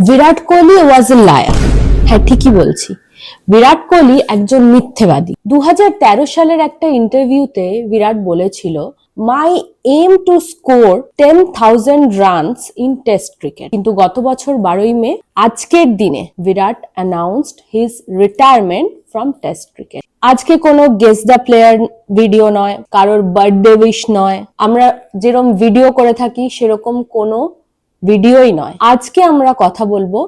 Virat Kohli was a liar. হ্যাঁ, ঠিকই বলছি, বিরাট কোহলি একজন মিথ্যেবাদী। 2013 সালের একটা ইন্টারভিউতে বিরাট বলেছিল, my aim to score 10,000 runs in test cricket. কিন্তু গত বছর 12ই মে, আজকের দিনে Virat announced his retirement from test cricket. আজকে কোনো গেস দ্য প্লেয়ার ভিডিও নয়, কারোর বার্থডে উইশ নয়, আমরা যেরকম ভিডিও করে থাকি সেরকম কোনো ভিডিওই নয়। আজকে আমরা কথা বলবো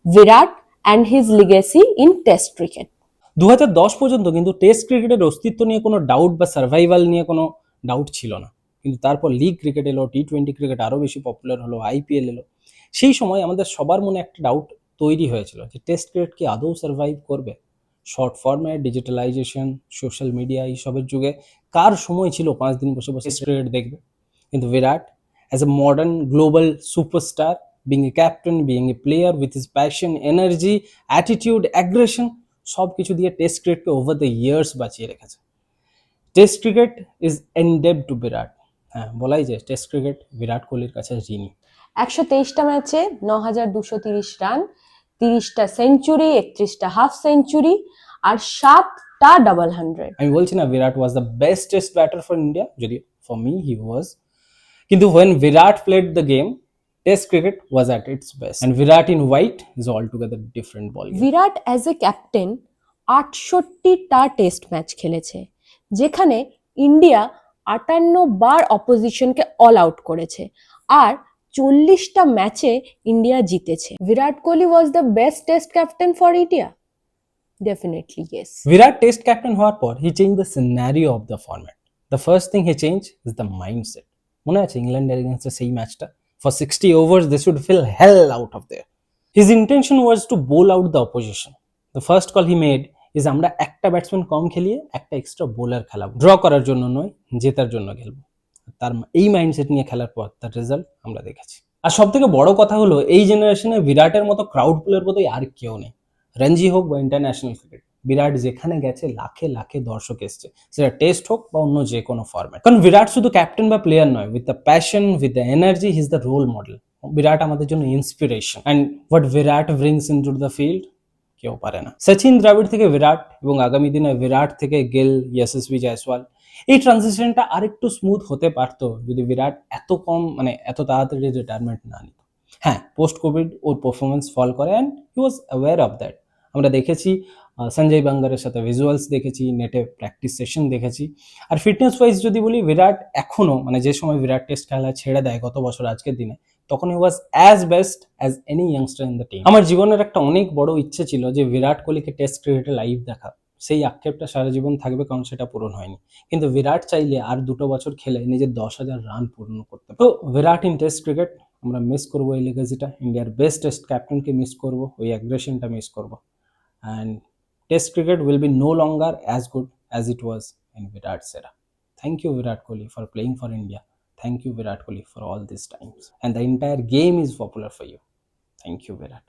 Virat and his legacy in test cricket. 2010 পর্যন্ত কিন্তু টেস্ট ক্রিকেটের অস্তিত্ব নিয়ে কোনো ডাউট বা সার্ভাইভাল নিয়ে কোনো ডাউট ছিল না, কিন্তু তারপর লিগ ক্রিকেট এলো, টি-20 ক্রিকেট আরও বেশি পপুলার হলো, আইপিএল এলো। সেই সময় আমাদের সবার মনে একটা ডাউট তৈরি হয়েছিল যে টেস্ট ক্রিকেট কি আদৌ সার্ভাইভ করবে। Short format, digitalization, social media এইসবের যুগে কার সময় ছিল 5 দিন বসে বসে টেস্ট ক্রিকেট দেখবে। কিন্তু Virat as a modern global superstar, being a captain, being a player with his passion, energy, attitude, aggression, সব কিছু দিয়ে টেস্ট ক্রিকেটকে ওভার দ্য ইয়ার্স বাঁচিয়ে রেখেছে। Test cricket is indebted to Virat. হ্যাঁ, বলাই যায় টেস্ট ক্রিকেট বিরাট কোহলির কাছে ঋণী। 123টা ম্যাচে 9,230 রান, 30টা সেঞ্চুরি, 31টা হাফ সেঞ্চুরি আর 7টা ডাবল 100। আমি বলছি না Virat was the best test batter for India, যদি ফর মি হি ওয়াজ, কিন্তু when Virat played the game, test cricket was at its best, and Virat in white is altogether different ball. Virat as a captain 68টা test match খেলেছে, যেখানে India 58 বার অপোজিশনকে all out করেছে আর 40টা ম্যাচে ইন্ডিয়া জিতেছে। Virat Kohli was the best test captain for India. Definitely yes. Virat test captain হওয়ার পর he change the scenario of the format. The first thing he change is the mindset. মনে আছে ইংল্যান্ডের এগেইনস্টে সেই ম্যাচটা, for 60 overs they should fill hell out of there. His intention was to bowl out the opposition. The first call he made is আমরা একটা batsman কম খেলিয়ে একটা এক্সট্রা বোলার খেলাবো, ড্র করার জন্য নয়, জেতার জন্য খেলবো। তার এই মাইন্ডসেট নিয়ে খেলার পর তার রেজাল্ট আমরা দেখেছি। আর সব থেকে বড় কথা হলো, এই জেনারেশনে বিরাটের মতো ক্রাউড পুলের মতোই আর কেউ নেই। রঞ্জি হোক বা ইন্টারন্যাশনাল ক্রিকেট, বিরাট যেখানে গেছে লাখে লাখে দর্শক এসছে, সেটা টেস্ট হোক বা অন্য যে কোনো ফরম্যাট। কারণ বিরাট শুধু ক্যাপ্টেন বা প্লেয়ার নয়, with the passion, with the energy, he is the role model. Virat আমাদের জন্য inspiration, and what Virat brings into the field কেউ পারে না। সচিন দ্রাবিড় থেকে বিরাট, এবং আগামী দিনে বিরাট থেকে গিল, যশস্বী জয়সওয়াল, এই ট্রানজিশনটা আরেকটু স্মুথ হতে পারতো যদি বিরাট এত তাড়াতাড়ি রিটায়ারমেন্ট না নিত। হ্যাঁ, পোস্ট কোভিড ওর পারফরমেন্স ফল করে, and he was aware of that. আমরা দেখেছি সঞ্জয় বাঙ্গারের সাথে ভিজুয়ালস দেখেছি, নেটে প্র্যাকটিস সেশন দেখেছি। আর ফিটনেস ওয়াইজ যদি বলি, বিরাট এখনো যে সময় বিরাট টেস্ট খেলা ছেড়ে দেয় গত বছর আজকের দিনে, তখন he was as best as any youngster in the team. আমার জীবনের একটা অনেক বড় ইচ্ছে ছিল যে বিরাট কোহলিকে টেস্ট ক্রিকেটে লাইভ দেখা। সেই আক্ষেপটা সারা জীবন থাকবে, কারণ সেটা পূরণ হয়নি। কিন্তু বিরাট চাইলে আর 2 বছর খেলে নিজের 10,000 রান পূর্ণ করতে পারে। তো বিরাট ইন টেস্ট ক্রিকেট আমরা মিস করবো, এই লেগেসিটা। ইন্ডিয়ার বেস্ট টেস্ট ক্যাপ্টেনকে মিস করবো, ওই অ্যাগ্রেশনটা মিস করবো। And test cricket will be no longer as good as it was in Virat's era. Thank you Virat Kohli for playing for India. Thank you Virat Kohli for all these times. And the entire game is popular for you. Thank you Virat.